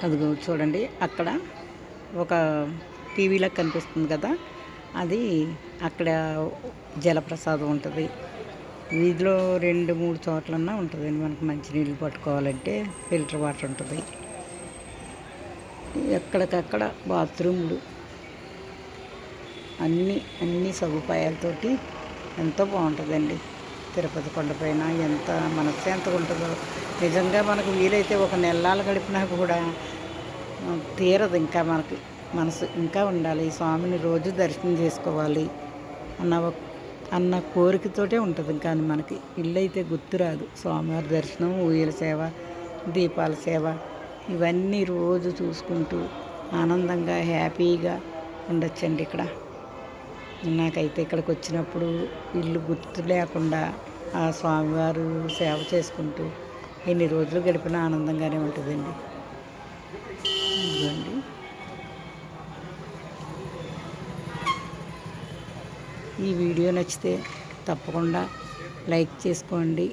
అదిగో చూడండి అక్కడ ఒక టీవీలో కనిపిస్తుంది కదా, అది అక్కడ జలప్రసాదం ఉంటుంది. వీధిలో 2-3 చోట్లన్నా ఉంటుందండి. మనకు మంచినీళ్ళు పట్టుకోవాలంటే ఫిల్టర్ వాటర్ ఉంటుంది. ఎక్కడికక్కడ బాత్రూమ్లు అన్ని సదుపాయాలతోటి ఎంతో బాగుంటుందండి. తిరుపతి కొండపైన ఎంత మనశ్శాంతిగా ఉంటుందో నిజంగా. మనకు వీలైతే ఒక నెలలు గడిపినా కూడా తీరదు. ఇంకా మనకి మనసు ఇంకా ఉండాలి, స్వామిని రోజు దర్శనం చేసుకోవాలి అన్న కోరికతోటే ఉంటుంది. కానీ మనకి ఇల్లు అయితే గుర్తురాదు. స్వామివారి దర్శనం, ఊయల సేవ, దీపాల సేవ ఇవన్నీ రోజు చూసుకుంటూ ఆనందంగా హ్యాపీగా ఉండొచ్చండి. ఇక్కడ నాకైతే ఇక్కడికి వచ్చినప్పుడు ఇల్లు గుర్తు లేకుండా ఆ స్వామివారు సేవ చేసుకుంటూ ఎన్ని రోజులు గడిపినా ఆనందంగానే ఉంటుందండి. ఇదిగోండి, ఈ వీడియో నచ్చితే తప్పకుండా లైక్ చేసుకోండి.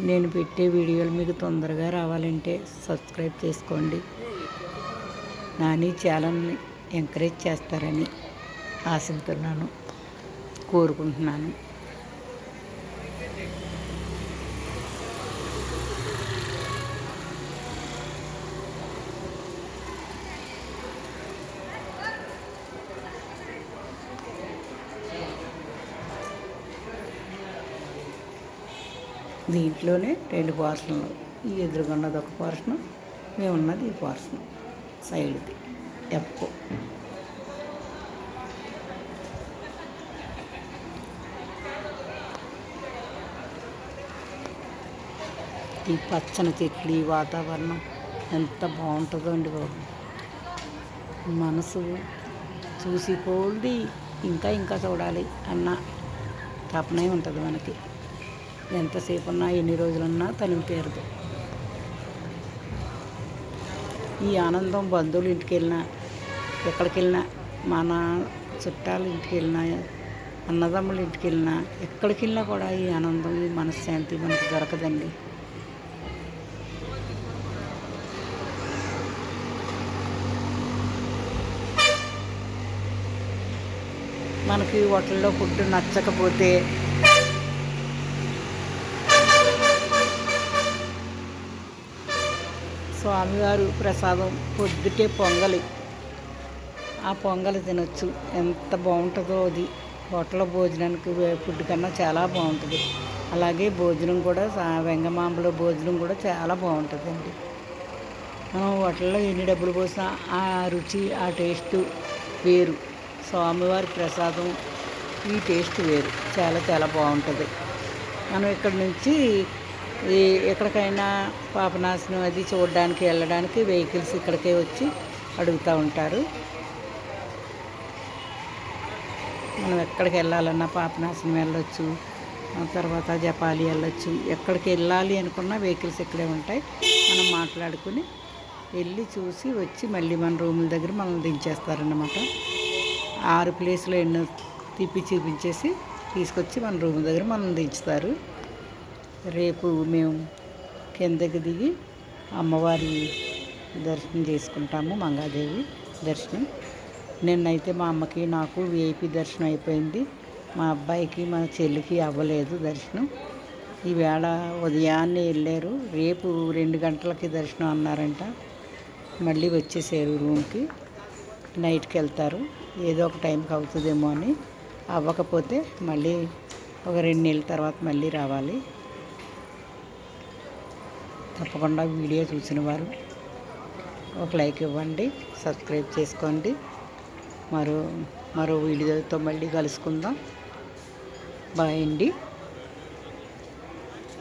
నేను పెట్టే వీడియోలు మీకు తొందరగా రావాలంటే సబ్స్క్రైబ్ చేసుకోండి. నాని ఛానల్ని ఎంకరేజ్ చేస్తారని ఆశిస్తున్నాను, కోరుకుంటున్నాను. దీంట్లోనే 2 పోర్షన్లు. ఈ ఎదురుగున్నది ఒక పోర్షను, మేమున్నది ఈ పోర్షను సైడ్ది ఎప్పు. ఈ పచ్చని చెట్లు, ఈ వాతావరణం ఎంత బాగుంటుందో అండి బాబు. మనసు చూసి పోల్ది ఇంకా ఇంకా చూడాలి అన్న తపనే ఉంటుంది మనకి. ఎంతసేపు ఉన్నా ఎన్ని రోజులున్నా తనివి తీరదు. ఈ ఆనందం బంధువులు ఇంటికి వెళ్ళినా, ఎక్కడికి వెళ్ళినా, మన చుట్టాల ఇంటికి వెళ్ళినా, అన్నదమ్ముల ఇంటికి వెళ్ళినా, ఎక్కడికి వెళ్ళినా కూడా ఈ ఆనందం, ఈ మనశ్శాంతి మనకు దొరకదండి. మనకి హోటల్లో ఫుడ్ నచ్చకపోతే స్వామివారు ప్రసాదం పొద్దుటే పొంగలి, ఆ పొంగలి తినొచ్చు. ఎంత బాగుంటుందో అది. హోటల్లో భోజనానికి ఫుడ్ కన్నా చాలా బాగుంటుంది. అలాగే భోజనం కూడా వెంగమాంబలో భోజనం కూడా చాలా బాగుంటుందండి. మనం హోటల్లో ఎన్ని డబ్బులు పోసినా ఆ రుచి, ఆ టేస్ట్ వేరు. స్వామివారి ప్రసాదం ఈ టేస్ట్ వేరు. చాలా చాలా బాగుంటుంది. మనం ఇక్కడి నుంచి ఎక్కడికైనా పాపనాశనం అది చూడడానికి వెళ్ళడానికి వెహికల్స్ ఇక్కడికే వచ్చి అడుగుతూ ఉంటారు. మనం ఎక్కడికి వెళ్ళాలన్నా పాపనాశనం వెళ్ళొచ్చు, తర్వాత జపాలి వెళ్ళొచ్చు. ఎక్కడికి వెళ్ళాలి అనుకున్న వెహికల్స్ ఇక్కడే ఉంటాయి. మనం మాట్లాడుకుని వెళ్ళి చూసి వచ్చి మళ్ళీ మన రూముల దగ్గర మనల్ని దించేస్తారన్నమాట. 6 ప్లేసులు ఎన్నో తిప్పి చూపించేసి తీసుకొచ్చి మన రూమ్ దగ్గర మనం దించుతారు. రేపు మేము కిందకి దిగి అమ్మవారి దర్శనం చేసుకుంటాము, మంగాదేవి దర్శనం. నిన్నైతే మా అమ్మకి నాకు విఐపి దర్శనం అయిపోయింది. మా అబ్బాయికి మా చెల్లికి అవ్వలేదు దర్శనం. ఈవేళ ఉదయాన్నే వెళ్ళారు. రేపు 2 గంటలకి దర్శనం అన్నారంట. మళ్ళీ వచ్చేసారు రూమ్కి. నైట్కి వెళ్తారు. ఏదో ఒక టైంకి అవుతుందేమో అని. అవ్వకపోతే మళ్ళీ ఒక 2 నెలల తర్వాత మళ్ళీ రావాలి. తప్పకుండా వీడియో చూసిన వారు ఒక లైక్ ఇవ్వండి, సబ్స్క్రైబ్ చేసుకోండి. మరో వీడియోతో మళ్ళీ కలుసుకుందాం. బాయ్ అండి.